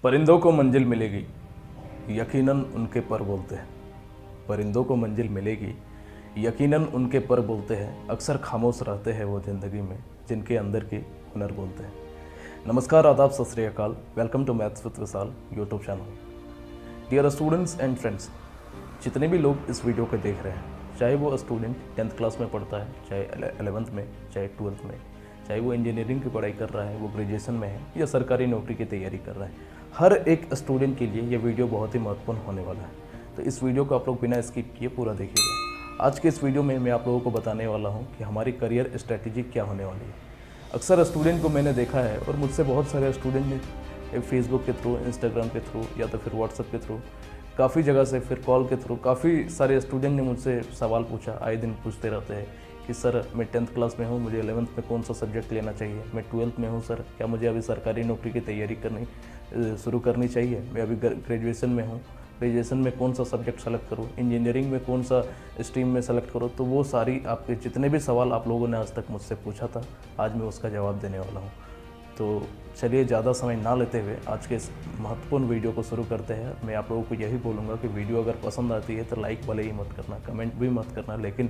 परिंदों को मंजिल मिलेगी, यकीनन उनके पर बोलते हैं। परिंदों को मंजिल मिलेगी, यकीनन उनके पर बोलते हैं। अक्सर खामोश रहते हैं वो ज़िंदगी में, जिनके अंदर की हुनर बोलते हैं। नमस्कार, आदाब, Sat Sri Akal. Welcome to maths with Vishal YouTube channel. Dear students and friends, जितने भी लोग इस वीडियो को देख रहे हैं, चाहे वो स्टूडेंट 10th क्लास में पढ़ता है, चाहे 11th में, चाहे 12th में, चाहे वो इंजीनियरिंग की पढ़ाई कर रहा है, वो ग्रेजुएशन में है या सरकारी नौकरी की तैयारी कर रहा है, हर एक स्टूडेंट के लिए ये वीडियो बहुत ही महत्वपूर्ण होने वाला है। तो इस वीडियो को आप लोग बिना स्किप किए पूरा देखिएगा। आज के इस वीडियो में मैं आप लोगों को बताने वाला हूँ कि हमारी करियर स्ट्रैटेजी क्या होने वाली है। अक्सर स्टूडेंट को मैंने देखा है और मुझसे बहुत सारे स्टूडेंट ने फेसबुक के थ्रू, इंस्टाग्राम के थ्रू या तो फिर व्हाट्सएप के थ्रू, काफ़ी जगह से, फिर कॉल के थ्रू, काफ़ी सारे स्टूडेंट ने मुझसे सवाल पूछा। आए दिन पूछते रहते हैं कि सर मैं 10th क्लास में हूँ, मुझे 11th में कौन सा सब्जेक्ट लेना चाहिए। मैं 12th में हूँ सर, क्या मुझे अभी सरकारी नौकरी की तैयारी शुरू करनी चाहिए। मैं अभी ग्रेजुएशन में हूँ, ग्रेजुएशन में कौन सा सब्जेक्ट सेलेक्ट करूँ, इंजीनियरिंग में कौन सा स्ट्रीम में सेलेक्ट करूँ। तो वो सारी आपके जितने भी सवाल आप लोगों ने आज तक मुझसे पूछा था, आज मैं उसका जवाब देने वाला हूँ। तो चलिए ज़्यादा समय ना लेते हुए आज के इस महत्वपूर्ण वीडियो को शुरू करते हैं। मैं आप लोगों को यही बोलूँगा कि वीडियो अगर पसंद आती है तो लाइक भले ही मत करना, कमेंट भी मत करना, लेकिन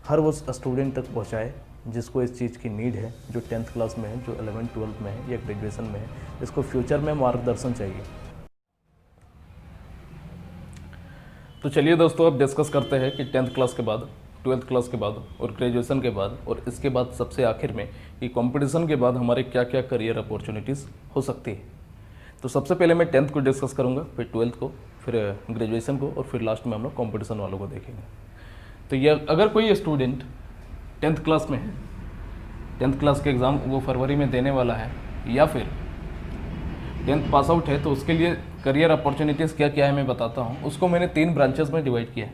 हर वो स्टूडेंट तक पहुँचाए जिसको इस चीज़ की नीड है, जो 10th क्लास में है, जो 11th 12th में है या ग्रेजुएशन में है, इसको फ्यूचर में मार्गदर्शन चाहिए। तो चलिए दोस्तों, अब डिस्कस करते हैं कि 10th क्लास के बाद, 12th क्लास के बाद और ग्रेजुएशन के बाद और इसके बाद सबसे आखिर में कि कंपटीशन के बाद हमारे क्या क्या करियर अपॉर्चुनिटीज़ हो सकती है। तो सबसे पहले मैं 10th को डिस्कस करूंगा, फिर 12th को, फिर ग्रेजुएशन को और फिर लास्ट में हम लोग कंपटीशन वालों को देखेंगे। तो ये अगर कोई स्टूडेंट 10th क्लास में है, 10th क्लास के एग्ज़ाम वो फरवरी में देने वाला है, या फिर 10th पास आउट है, तो उसके लिए करियर अपॉर्चुनिटीज़ क्या क्या है मैं बताता हूँ। उसको मैंने 3 ब्रांचेस में डिवाइड किया है।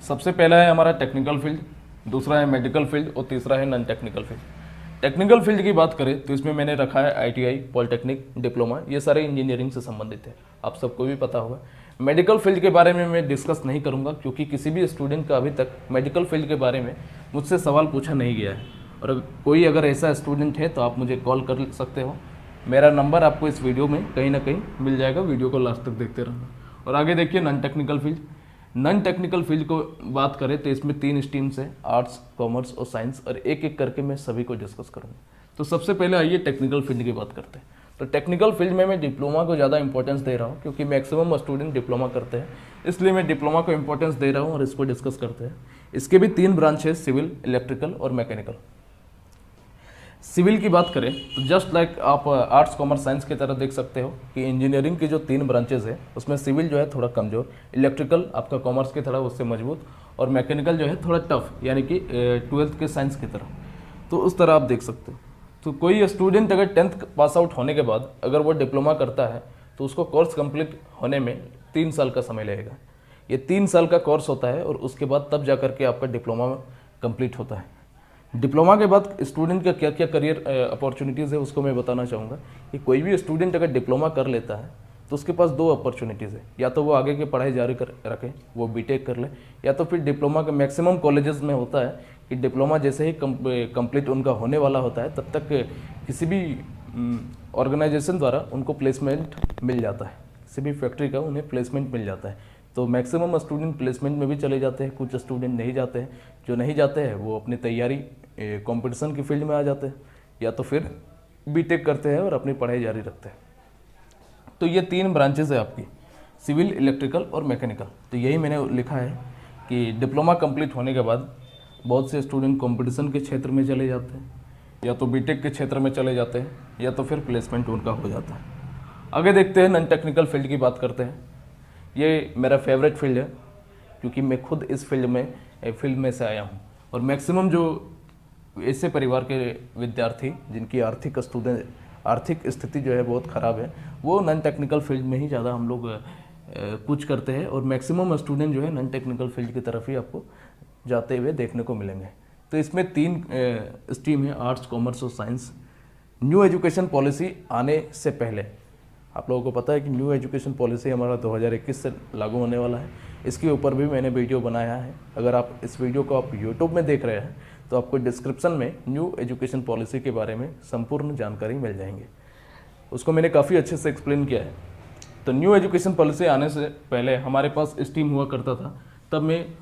सबसे पहला है हमारा टेक्निकल फील्ड, दूसरा है मेडिकल फील्ड और तीसरा है non technical field. Technical field की बात करें तो इसमें मैंने रखा है आईटीआई, पॉलिटेक्निक, डिप्लोमा, ये सारे इंजीनियरिंग से संबंधित है, आप सबको भी पता होगा। मेडिकल फील्ड के बारे में मैं डिस्कस नहीं करूंगा क्योंकि किसी भी स्टूडेंट का अभी तक मेडिकल फील्ड के बारे में मुझसे सवाल पूछा नहीं गया है। और कोई अगर ऐसा स्टूडेंट है तो आप मुझे कॉल कर सकते हो। मेरा नंबर आपको इस वीडियो में कहीं ना कहीं मिल जाएगा, वीडियो को लास्ट तक देखते रहना। और आगे देखिए non technical field. Non technical field को बात करें तो इसमें 3 स्ट्रीम्स हैं, आर्ट्स, कॉमर्स और साइंस, और एक एक करके मैं सभी को डिस्कस करूँगा। तो सबसे पहले आइए टेक्निकल फील्ड की बात करते हैं। तो टेक्निकल फील्ड में मैं डिप्लोमा को ज़्यादा इंपॉर्टेंस दे रहा हूँ क्योंकि मैक्सिमम स्टूडेंट डिप्लोमा करते हैं, इसलिए मैं डिप्लोमा को इंपॉर्टेंस दे रहा हूँ और इसको डिस्कस करते हैं। इसके भी 3 ब्रांच है, सिविल, इलेक्ट्रिकल और मैकेनिकल। सिविल की बात करें तो जस्ट लाइक आप आर्ट्स, कॉमर्स, साइंस की तरह देख सकते हो कि इंजीनियरिंग की जो 3 ब्रांचेस है उसमें सिविल जो है थोड़ा कमज़ोर, इलेक्ट्रिकल आपका कॉमर्स की तरह उससे मजबूत, और मैकेनिकल जो है थोड़ा टफ, यानी कि 12th के साइंस की तरह। तो उस तरह आप देख सकते हो। तो कोई स्टूडेंट अगर 10th पास आउट होने के बाद अगर वो डिप्लोमा करता है तो उसको कोर्स कंप्लीट होने में 3 साल का समय लगेगा। ये 3 साल का कोर्स होता है और उसके बाद तब जा करके आपका डिप्लोमा कंप्लीट होता है। डिप्लोमा के बाद स्टूडेंट का क्या क्या करियर अपॉर्चुनिटीज़ है उसको मैं बताना चाहूँगा कि कोई भी स्टूडेंट अगर डिप्लोमा कर लेता है तो उसके पास 2 अपॉर्चुनिटीज़ है। या तो वो आगे की पढ़ाई जारी रखे, वो बीटेक कर ले, या तो फिर डिप्लोमा के मैक्सिमम कॉलेजेस में होता है कि डिप्लोमा जैसे ही कंप्लीट उनका होने वाला होता है तब तक किसी भी ऑर्गेनाइजेशन द्वारा उनको प्लेसमेंट मिल जाता है, किसी भी फैक्ट्री का उन्हें प्लेसमेंट मिल जाता है। तो मैक्सिमम स्टूडेंट प्लेसमेंट में भी चले जाते हैं, कुछ स्टूडेंट नहीं जाते हैं। जो नहीं जाते हैं वो अपनी तैयारी कंपटीशन की फील्ड में आ जाते हैं, या तो फिर बीटेक करते हैं और अपनी पढ़ाई जारी रखते हैं। तो ये 3 ब्रांचेस है आपकी, सिविल, इलेक्ट्रिकल और मैकेनिकल। तो यही मैंने लिखा है कि डिप्लोमा कंप्लीट होने के बाद बहुत से स्टूडेंट कंपटीशन के क्षेत्र में चले जाते हैं, या तो बीटेक के क्षेत्र में चले जाते हैं, या तो फिर प्लेसमेंट उनका हो जाता है। आगे देखते हैं नॉन टेक्निकल फील्ड की बात करते हैं। ये मेरा फेवरेट फील्ड है क्योंकि मैं खुद इस फील्ड में से आया हूँ, और मैक्सिमम जो ऐसे परिवार के विद्यार्थी जिनकी आर्थिक स्थिति जो है बहुत ख़राब है, वो नॉन टेक्निकल फील्ड में ही ज़्यादा हम लोग कुछ करते हैं, और मैक्सिमम स्टूडेंट जो है नॉन टेक्निकल फील्ड की तरफ ही आपको जाते हुए देखने को मिलेंगे। तो इसमें 3 स्ट्रीम है, आर्ट्स, कॉमर्स और साइंस। न्यू एजुकेशन पॉलिसी आने से पहले आप लोगों को पता है कि न्यू एजुकेशन पॉलिसी हमारा 2021 से लागू होने वाला है। इसके ऊपर भी मैंने वीडियो बनाया है। अगर आप इस वीडियो को आप यूट्यूब में देख रहे हैं तो आपको डिस्क्रिप्शन में न्यू एजुकेशन पॉलिसी के बारे में संपूर्ण जानकारी मिल जाएंगे। उसको मैंने काफ़ी अच्छे से एक्सप्लेन किया है। तो न्यू एजुकेशन पॉलिसी आने से पहले हमारे पास स्ट्रीम हुआ करता था, तब में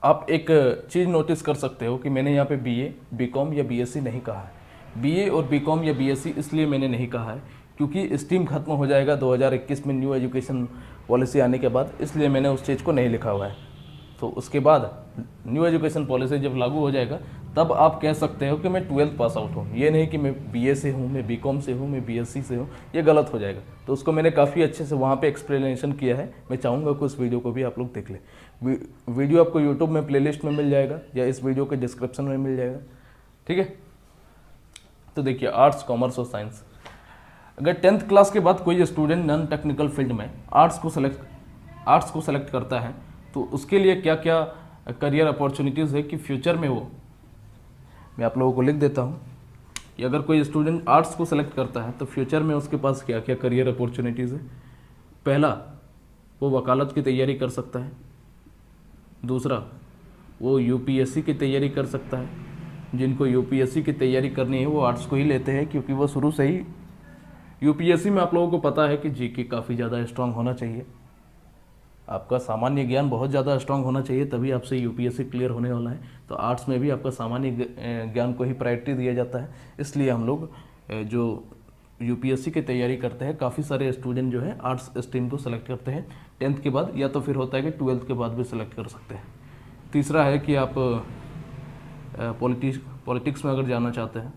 आप एक चीज़ नोटिस कर सकते हो कि मैंने यहाँ पे बीए, बीकॉम या बीएससी नहीं कहा है। बीए और बीकॉम या बीएससी इसलिए मैंने नहीं कहा है क्योंकि स्ट्रीम खत्म हो जाएगा 2021 में न्यू एजुकेशन पॉलिसी आने के बाद, इसलिए मैंने उस चीज़ को नहीं लिखा हुआ है। तो उसके बाद न्यू एजुकेशन पॉलिसी जब लागू हो जाएगा तब आप कह सकते हो कि मैं 12th पास आउट हूँ। ये नहीं कि मैं बीए से हूँ, मैं बीकॉम से हूँ, मैं बीएससी से हूँ, ये गलत हो जाएगा। तो उसको मैंने काफ़ी अच्छे से वहाँ पे एक्सप्लेनेशन किया है। मैं चाहूँगा कि उस वीडियो को भी आप लोग देख लें। वीडियो आपको यूट्यूब में प्लेलिस्ट में मिल जाएगा या इस वीडियो के डिस्क्रिप्शन में मिल जाएगा, ठीक है। तो देखिए, आर्ट्स, कॉमर्स और साइंस, अगर 10th क्लास के बाद कोई स्टूडेंट नॉन टेक्निकल फील्ड में आर्ट्स को सेलेक्ट करता है तो उसके लिए क्या क्या करियर अपॉर्चुनिटीज़ है कि फ्यूचर में वो, मैं आप लोगों को लिख देता हूँ कि अगर कोई स्टूडेंट आर्ट्स को सेलेक्ट करता है तो फ्यूचर में उसके पास क्या क्या करियर अपॉर्चुनिटीज़ है। पहला, वो वकालत की तैयारी कर सकता है। दूसरा, वो यूपीएससी की तैयारी कर सकता है। जिनको यूपीएससी की तैयारी करनी है वो आर्ट्स को ही लेते हैं क्योंकि वो शुरू से ही यूपीएससी में आप लोगों को पता है कि जीके काफ़ी ज़्यादा स्ट्रांग होना चाहिए, आपका सामान्य ज्ञान बहुत ज़्यादा स्ट्रांग होना चाहिए, तभी आपसे यूपीएससी क्लियर होने वाला है। तो आर्ट्स में भी आपका सामान्य ज्ञान को ही प्रायोरिटी दिया जाता है। इसलिए हम लोग जो यूपीएससी की तैयारी करते हैं, काफ़ी सारे स्टूडेंट जो है आर्ट्स स्ट्रीम को सेलेक्ट करते हैं 10th के बाद, या तो फिर होता है कि 12th के बाद भी सिलेक्ट कर सकते हैं। तीसरा है कि आप पॉलिटिक्स में अगर जाना चाहते हैं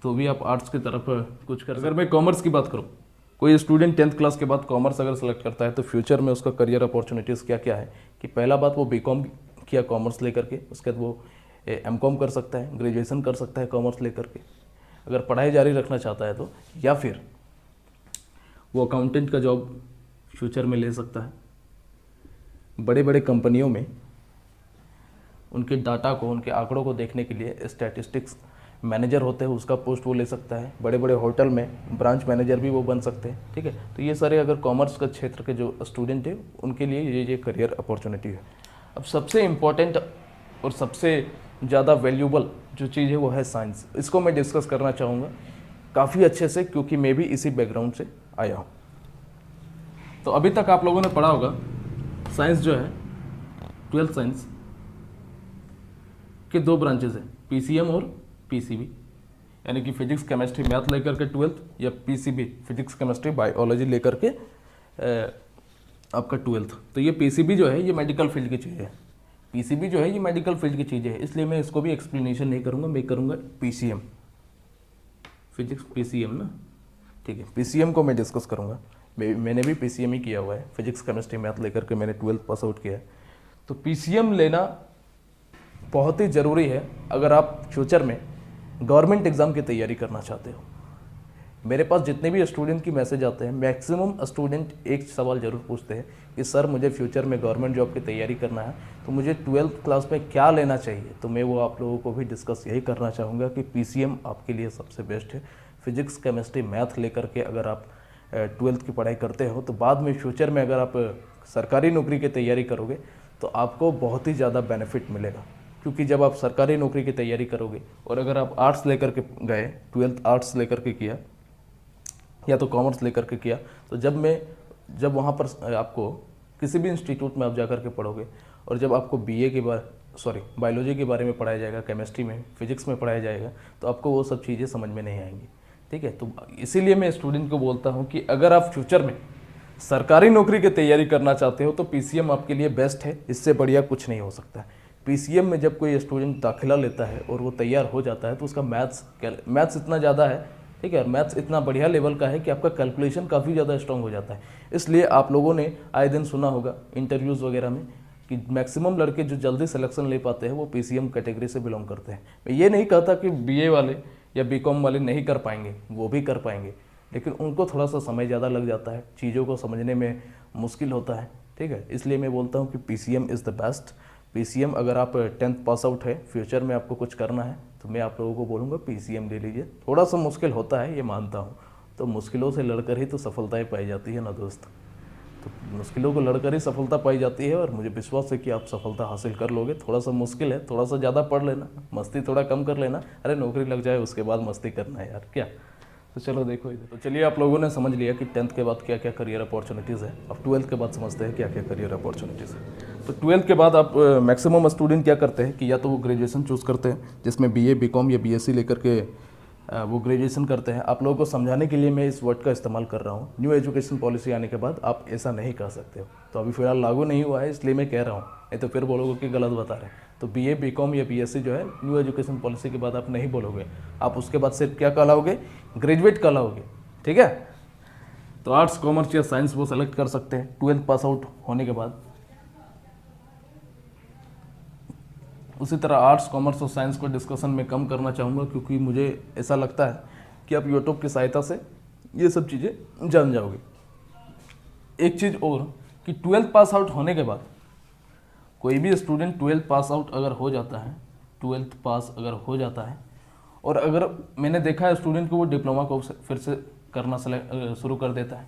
तो भी आप आर्ट्स की तरफ कुछ कर। अगर मैं कॉमर्स की बात करूं, कोई स्टूडेंट 10th क्लास के बाद कॉमर्स अगर सेलेक्ट करता है तो फ्यूचर में उसका करियर अपॉर्चुनिटीज़ क्या क्या है कि पहला बात, वो बीकॉम किया कॉमर्स लेकर के, उसके बाद वो एमकॉम कर सकता है, ग्रेजुएशन कर सकता है कॉमर्स लेकर के अगर पढ़ाई जारी रखना चाहता है तो, या फिर वो अकाउंटेंट का जॉब फ्यूचर में ले सकता है। बड़े बड़े कंपनियों में उनके डाटा को, उनके आंकड़ों को देखने के लिए स्टैटिस्टिक्स मैनेजर होते हैं, उसका पोस्ट वो ले सकता है। बड़े बड़े होटल में ब्रांच मैनेजर भी वो बन सकते हैं, ठीक है। तो ये सारे अगर कॉमर्स का क्षेत्र के जो स्टूडेंट है उनके लिए ये करियर अपॉर्चुनिटी है। अब सबसे इम्पॉर्टेंट और सबसे ज़्यादा वैल्यूबल जो चीज़ है वो है साइंस। इसको मैं डिस्कस करना चाहूँगा काफ़ी अच्छे से क्योंकि मैं भी इसी बैकग्राउंड से आया हूँ। तो अभी तक आप लोगों ने पढ़ा होगा साइंस जो है, 12th साइंस के 2 ब्रांचेज हैं, पीसीएम और पीसीबी, यानी कि फिजिक्स केमिस्ट्री मैथ लेकर के 12th, या पीसीबी फिजिक्स केमिस्ट्री बायोलॉजी लेकर के आपका 12th। तो ये पीसीबी जो है ये मेडिकल फील्ड की चीज़ है, पीसीबी जो है ये मेडिकल फील्ड की चीज़ है, इसलिए मैं इसको भी एक्सप्लेनेशन नहीं करूँगा, मैं करूँगा पीसीएम, फिजिक्स पीसीएम ना, ठीक है। पीसीएम को मैं डिस्कस करूँगा, मैंने भी पीसीएम ही किया हुआ है, फिजिक्स केमिस्ट्री मैथ लेकर के मैंने 12th पास आउट किया है। तो पीसीएम लेना बहुत ही ज़रूरी है अगर आप फ्यूचर में गवर्नमेंट एग्ज़ाम की तैयारी करना चाहते हो। मेरे पास जितने भी स्टूडेंट की मैसेज आते हैं, मैक्सिमम स्टूडेंट एक सवाल ज़रूर पूछते हैं कि सर मुझे फ्यूचर में गवर्नमेंट जॉब की तैयारी करना है तो मुझे 12th क्लास में क्या लेना चाहिए। तो मैं वो आप लोगों को भी डिस्कस यही करना चाहूँगा कि पीसीएम आपके लिए सबसे बेस्ट है। फिजिक्स केमिस्ट्री मैथ लेकर के अगर आप 12th की पढ़ाई करते हो तो बाद में फ्यूचर में अगर आप सरकारी नौकरी की तैयारी करोगे तो आपको बहुत ही ज़्यादा बेनिफिट मिलेगा, क्योंकि जब आप सरकारी नौकरी की तैयारी करोगे और अगर आप आर्ट्स लेकर के गए, 12th आर्ट्स लेकर के किया या तो कॉमर्स लेकर के किया, तो जब वहाँ पर आपको किसी भी इंस्टीट्यूट में आप जाकर के पढ़ोगे और जब आपको बायोलॉजी के बारे में पढ़ाया जाएगा, केमिस्ट्री में, फिजिक्स में पढ़ाया जाएगा, तो आपको वो सब चीज़ें समझ में नहीं आएंगी, ठीक है। तो इसीलिए मैं स्टूडेंट को बोलता हूँ कि अगर आप फ्यूचर में सरकारी नौकरी की तैयारी करना चाहते हो तो पीसीएम आपके लिए बेस्ट है, इससे बढ़िया कुछ नहीं हो सकता है। पीसीएम में जब कोई स्टूडेंट दाखिला लेता है और वो तैयार हो जाता है तो उसका मैथ्स इतना ज़्यादा है, ठीक है, और मैथ्स इतना बढ़िया लेवल का है कि आपका कैलकुलेशन काफ़ी ज़्यादा स्ट्रांग हो जाता है। इसलिए आप लोगों ने आए दिन सुना होगा इंटरव्यूज़ वगैरह में कि मैक्सिमम लड़के जो जल्दी सिलेक्शन ले पाते हैं वो पीसीएम कैटेगरी से बिलोंग करते हैं। मैं ये नहीं कहता कि बीए वाले या बीकॉम वाले नहीं कर पाएंगे, वो भी कर पाएंगे, लेकिन उनको थोड़ा सा समय ज़्यादा लग जाता है, चीज़ों को समझने में मुश्किल होता है, ठीक है। इसलिए मैं बोलता हूँ कि PCM is the best. PCM अगर आप 10th पास आउट है, फ्यूचर में आपको कुछ करना है तो मैं आप लोगों को बोलूँगा पीसीएम ले लीजिए। थोड़ा सा मुश्किल होता है ये मानता हूँ, तो मुश्किलों से लड़कर ही तो सफलताएं पाई जाती है ना दोस्त। तो मुश्किलों को लड़कर ही सफलता पाई जाती है और मुझे विश्वास है कि आप सफलता हासिल कर लोगे। थोड़ा सा मुश्किल है, थोड़ा सा ज़्यादा पढ़ लेना, मस्ती थोड़ा कम कर लेना। अरे नौकरी लग जाए उसके बाद मस्ती करना है यार, क्या तो चलो देखो इधर। तो चलिए आप लोगों ने समझ लिया कि 10th के बाद क्या क्या करियर अपॉर्चुनिटीज़ है। अब 12th के बाद समझते हैं क्या क्या करियर अपॉर्चुनिटीज़ है। तो 12th के बाद आप मैक्सिमम स्टूडेंट क्या करते हैं कि या तो वो ग्रेजुएशन चूज़ करते हैं, जिसमें BA BCom या BSc लेकर के वो ग्रेजुएशन करते हैं। आप लोगों को समझाने के लिए मैं इस वर्ड का इस्तेमाल कर रहा हूँ। न्यू एजुकेशन पॉलिसी आने के बाद आप ऐसा नहीं कर सकते हो। तो अभी फिलहाल लागू नहीं हुआ है, इसलिए मैं कह रहा हूँ, नहीं तो फिर बोलोगे कि गलत बता रहे हैं। तो BA BCom या BSc जो है न्यू एजुकेशन पॉलिसी के बाद आप नहीं बोलोगे, आप उसके बाद सिर्फ क्या कहलाओगे, ग्रेजुएट कहलाओगे। ठीक है। तो आर्ट्स कॉमर्स या साइंस वो सेलेक्ट कर सकते हैं 12th पास आउट होने के बाद। उसी तरह आर्ट्स कॉमर्स और साइंस को डिस्कशन में कम करना चाहूँगा, क्योंकि मुझे ऐसा लगता है कि आप यूट्यूब की सहायता से ये सब चीज़ें जान जाओगे। एक चीज़ और कि 12th पास आउट होने के बाद कोई भी स्टूडेंट 12th पास आउट अगर हो जाता है, 12th पास अगर हो जाता है, और अगर मैंने देखा है स्टूडेंट को वो डिप्लोमा को फिर से करना शुरू कर देता है,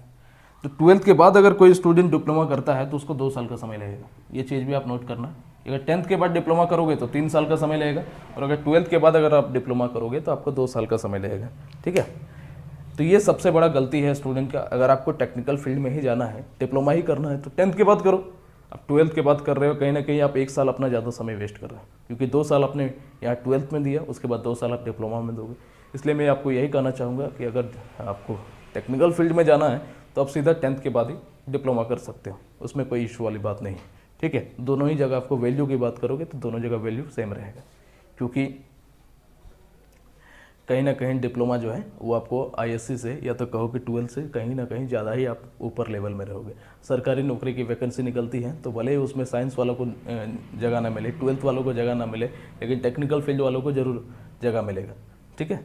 तो 12th के बाद अगर कोई स्टूडेंट डिप्लोमा करता है तो उसको 2 साल का समय लगेगा। ये चीज़ भी आप नोट करना। अगर 10th के बाद डिप्लोमा करोगे तो 3 साल का समय लगेगा, और अगर 12th के बाद अगर आप डिप्लोमा करोगे तो आपको 2 साल का समय लगेगा। ठीक है। तो ये सबसे बड़ा गलती है स्टूडेंट का। अगर आपको टेक्निकल फील्ड में ही जाना है, डिप्लोमा ही करना है, तो 10th के बाद करो। अब 12th के बाद कर रहे हो, कहीं ना कहीं आप 1 साल अपना ज़्यादा समय वेस्ट कर रहे हो, क्योंकि 2 साल आपने यहाँ 12th में दिया, उसके बाद 2 साल आप डिप्लोमा में दोगे। इसलिए मैं आपको यही कहना चाहूँगा कि अगर आपको टेक्निकल फील्ड में जाना है तो आप सीधा 10th के बाद ही डिप्लोमा कर सकते हो, उसमें कोई इशू वाली बात नहीं है। ठीक है। दोनों ही जगह आपको वैल्यू की बात करोगे तो दोनों जगह वैल्यू सेम रहेगा, क्योंकि कहीं ना कहीं डिप्लोमा जो है वो आपको ISC से या तो कहो कि 12th से कहीं ना कहीं ज़्यादा ही आप ऊपर लेवल में रहोगे। सरकारी नौकरी की वैकेंसी निकलती है तो भले ही उसमें साइंस वालों को जगह ना मिले, 12th वालों को जगह ना मिले, लेकिन टेक्निकल फील्ड वालों को ज़रूर जगह मिलेगा। ठीक है।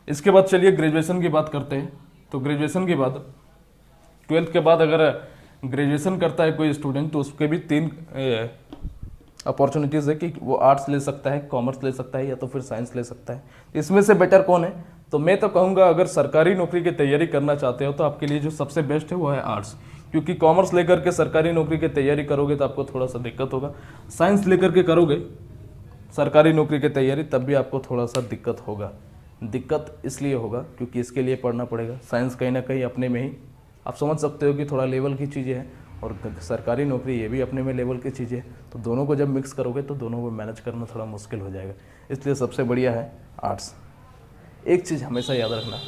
इसके बाद चलिए ग्रेजुएशन की बात करते हैं। तो ग्रेजुएशन के बाद 12th के बाद अगर ग्रेजुएशन करता है कोई स्टूडेंट तो उसके भी 3 अपॉर्चुनिटीज़ है कि वो आर्ट्स ले सकता है, कॉमर्स ले सकता है, या तो फिर साइंस ले सकता है। इसमें से बेटर कौन है? तो मैं तो कहूँगा अगर सरकारी नौकरी की तैयारी करना चाहते हो तो आपके लिए जो सबसे बेस्ट है वो है आर्ट्स, क्योंकि कॉमर्स लेकर के सरकारी नौकरी की तैयारी करोगे तो आपको थोड़ा सा दिक्कत होगा। साइंस लेकर के करोगे सरकारी नौकरी की तैयारी तब भी आपको थोड़ा सा दिक्कत होगा। दिक्कत इसलिए होगा क्योंकि इसके लिए पढ़ना पड़ेगा। साइंस कहीं ना कहीं अपने में ही आप समझ सकते हो कि थोड़ा लेवल की चीज़ें हैं, और सरकारी नौकरी ये भी अपने में लेवल की चीज़ें हैं। तो दोनों को जब मिक्स करोगे तो दोनों को मैनेज करना थोड़ा मुश्किल हो जाएगा। इसलिए सबसे बढ़िया है आर्ट्स। एक चीज़ हमेशा याद रखना,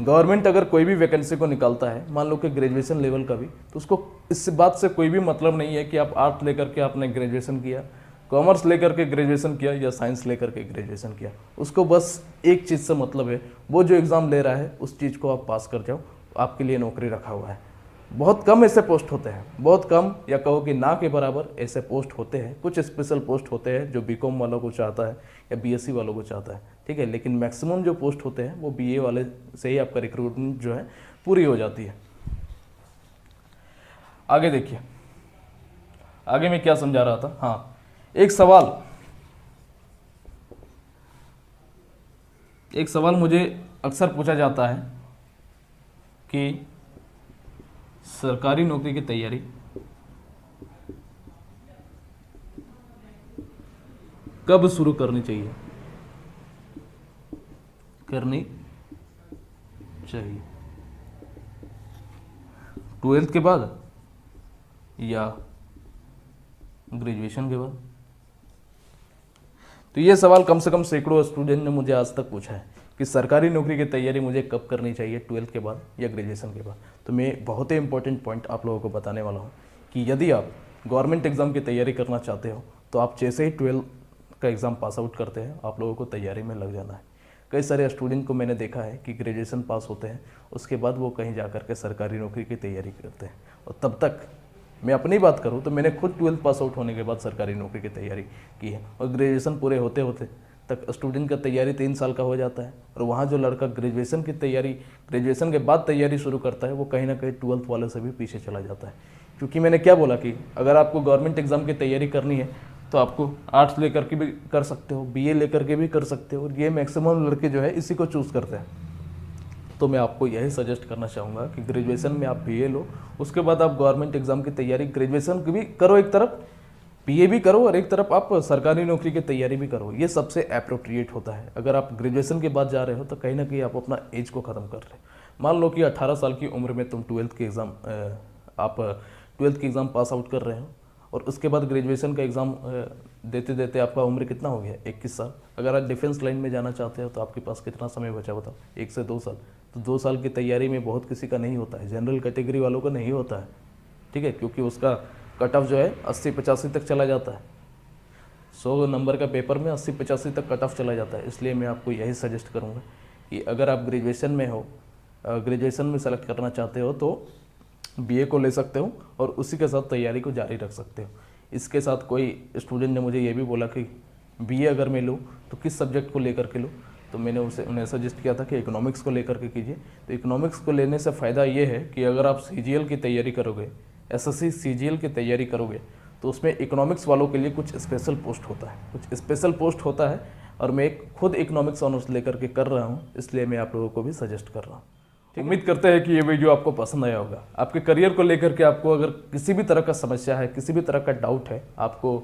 गवर्नमेंट अगर कोई भी वैकेंसी को निकालता है, मान लो कि ग्रेजुएशन लेवल का भी, तो उसको इस बात से कोई भी मतलब नहीं है कि आप आर्ट्स लेकर के आपने ग्रेजुएशन किया, कॉमर्स लेकर के ग्रेजुएशन किया, या साइंस लेकर के ग्रेजुएशन किया। उसको बस एक चीज़ से मतलब है, वो जो एग्ज़ाम ले रहा है उस चीज़ को आप पास कर जाओ, आपके लिए नौकरी रखा हुआ है। बहुत कम ऐसे पोस्ट होते हैं, बहुत कम, या कहो कि ना के बराबर ऐसे पोस्ट होते हैं। कुछ स्पेशल पोस्ट होते हैं जो BCom वालों को चाहता है या BSc वालों को चाहता है। ठीक है। लेकिन मैक्सिमम जो पोस्ट होते हैं वो BA वाले से ही आपका रिक्रूटमेंट जो है पूरी हो जाती है। आगे देखिए, आगे मैं क्या समझा रहा था। हाँ, एक सवाल मुझे अक्सर पूछा जाता है कि सरकारी नौकरी की तैयारी कब शुरू करनी चाहिए? 12th के बाद या ग्रेजुएशन के बाद? तो ये सवाल कम से कम सैकड़ों स्टूडेंट ने मुझे आज तक पूछा है कि सरकारी नौकरी की तैयारी मुझे कब करनी चाहिए, 12th के बाद या ग्रेजुएशन के बाद। तो मैं बहुत ही इंपॉर्टेंट पॉइंट आप लोगों को बताने वाला हूँ कि यदि आप गवर्नमेंट एग्ज़ाम की तैयारी करना चाहते हो तो आप जैसे ही 12th का एग्ज़ाम पास आउट करते हैं आप लोगों को तैयारी में लग जाना है। कई सारे स्टूडेंट को मैंने देखा है कि ग्रेजुएशन पास होते हैं, उसके बाद वो कहीं जा कर के सरकारी नौकरी की तैयारी करते हैं, और तब तक मैं अपनी बात करूँ तो मैंने खुद 12th पास आउट होने के बाद सरकारी नौकरी की तैयारी की है, और ग्रेजुएशन पूरे होते होते तक स्टूडेंट का तैयारी 3 साल का हो जाता है। और वहाँ जो लड़का ग्रेजुएशन की तैयारी, ग्रेजुएशन के बाद तैयारी शुरू करता है, वो कहीं ना कहीं 12th वाले से भी पीछे चला जाता है। क्योंकि मैंने क्या बोला कि अगर आपको गवर्नमेंट एग्ज़ाम की तैयारी करनी है तो आपको आर्ट्स लेकर के भी कर सकते हो, BA लेकर के भी कर सकते हो, और ये मैक्सिमम लड़के जो है इसी को चूज़ करते हैं। तो मैं आपको यही सजेस्ट करना चाहूँगा कि ग्रेजुएशन में आप BA लो, उसके बाद आप गवर्नमेंट एग्ज़ाम की तैयारी, ग्रेजुएशन की भी करो एक तरफ, बीए भी करो और एक तरफ आप सरकारी नौकरी की तैयारी भी करो, ये सबसे अप्रोप्रिएट होता है। अगर आप ग्रेजुएशन के बाद जा रहे हो तो कहीं ना कहीं आप अपना एज को ख़त्म कर रहे हो। मान लो कि 18 साल की उम्र में तुम आप ट्वेल्थ की एग्ज़ाम पास आउट कर रहे हो और उसके बाद ग्रेजुएशन का एग्ज़ाम देते देते आपका उम्र कितना हो गया, 21 साल। अगर आप डिफेंस लाइन में जाना चाहते हो तो आपके पास कितना समय बचा बताओ, 1 से 2 साल। तो 2 साल की तैयारी में बहुत किसी का नहीं होता है, जनरल कैटेगरी वालों का नहीं होता है, ठीक है, क्योंकि उसका कट ऑफ जो है 80-85 तक चला जाता है। 100 नंबर का पेपर में 80-85 तक कट ऑफ चला जाता है। इसलिए मैं आपको यही सजेस्ट करूँगा कि अगर आप ग्रेजुएशन में हो, ग्रेजुएशन में सेलेक्ट करना चाहते हो तो बीए को ले सकते हो और उसी के साथ तैयारी को जारी रख सकते हो। इसके साथ कोई स्टूडेंट ने मुझे ये भी बोला कि बीए अगर मैं लूँ तो किस सब्जेक्ट को लेकर के लूँ, तो मैंने उन्हें सजेस्ट किया था कि इकोनॉमिक्स को लेकर के कीजिए। तो इकोनॉमिक्स को लेने से फ़ायदा ये है कि अगर आप सीजीएल की तैयारी करोगे, एसएससी सीजीएल की तैयारी करोगे, तो उसमें इकोनॉमिक्स वालों के लिए कुछ स्पेशल पोस्ट होता है, और मैं खुद इकोनॉमिक्स ऑनर्स लेकर के कर रहा हूँ, इसलिए मैं आप लोगों को भी सजेस्ट कर रहा हूँ। उम्मीद करते हैं कि ये वीडियो आपको पसंद आया होगा। आपके करियर को लेकर के आपको अगर किसी भी तरह का समस्या है, किसी भी तरह का डाउट है, आपको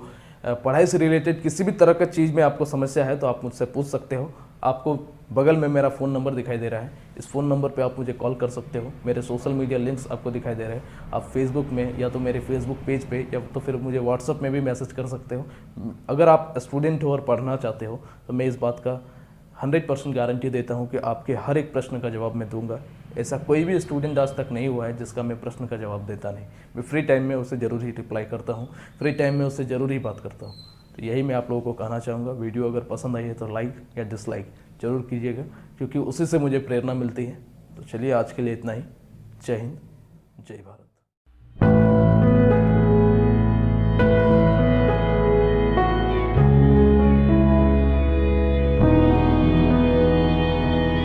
पढ़ाई से रिलेटेड किसी भी तरह का चीज़ में आपको समस्या है तो आप मुझसे पूछ सकते हो। आपको बगल में मेरा फ़ोन नंबर दिखाई दे रहा है, इस फ़ोन नंबर पे आप मुझे कॉल कर सकते हो। मेरे सोशल मीडिया लिंक्स आपको दिखाई दे रहे हैं, आप फेसबुक में या तो मेरे फेसबुक पेज पे या तो फिर मुझे व्हाट्सअप में भी मैसेज कर सकते हो। अगर आप स्टूडेंट हो और पढ़ना चाहते हो तो मैं इस बात का 100% गारंटी देता हूँ कि आपके हर एक प्रश्न का जवाब मैं दूंगा। ऐसा कोई भी स्टूडेंट आज तक नहीं हुआ है जिसका मैं प्रश्न का जवाब देता नहीं। मैं फ्री टाइम में उसे ज़रूर ही रिप्लाई करता हूँ, फ्री टाइम में उससे ज़रूर ही बात करता हूँ। तो यही मैं आप लोगों को कहना चाहूँगा। वीडियो अगर पसंद आई है तो लाइक या डिसलाइक ज़रूर कीजिएगा, क्योंकि उसी से मुझे प्रेरणा मिलती है। तो चलिए आज के लिए इतना ही। जय हिंद, जय भारत।